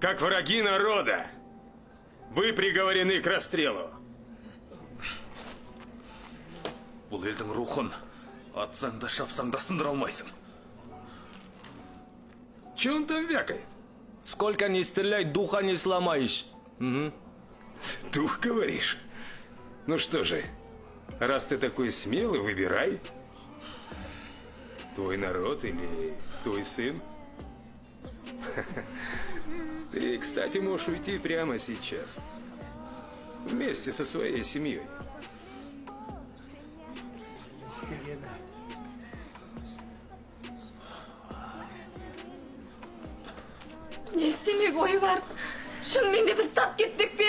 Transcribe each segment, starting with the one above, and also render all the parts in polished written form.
Как враги народа, вы приговорены к расстрелу. Бұл елдің рухын атсаң да шапсаң да сындыра алмайсың. Че он там вякает? Сколько не стреляй, духа не сломаешь. Угу. Дух, говоришь? Ну что же, раз ты такой смелый, выбирай. Твой народ или твой сын? Ты, кстати, можешь уйти прямо сейчас. Вместе со своей семьей. Ne istemek oyu var? Şın de biz sat gitmek be.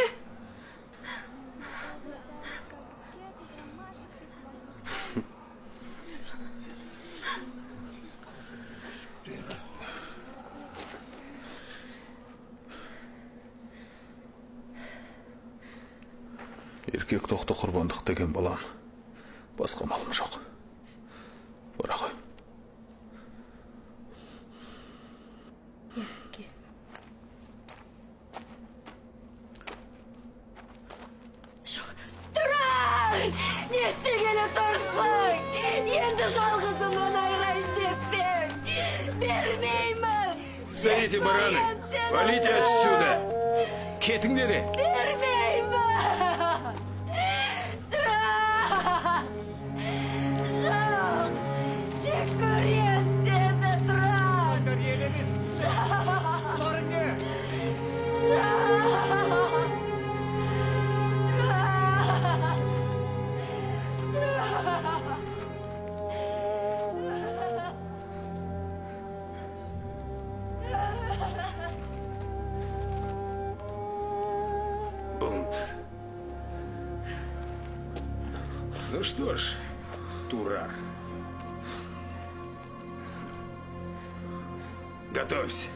Еркек тоқты құрбандық деген балам. Басқа малым жоқ. Бара ғой. Turan! Ne istegeli dursun? Yendi жалғызымнан ayırayım tepem. Vermeyim. Старите бараны! Валите отсюда! Кетіңдер! Vermeyim. Turan! Şah! Çek göreyim seni Turan! Şah! Бунт. Ну что ж, Турар. Готовься.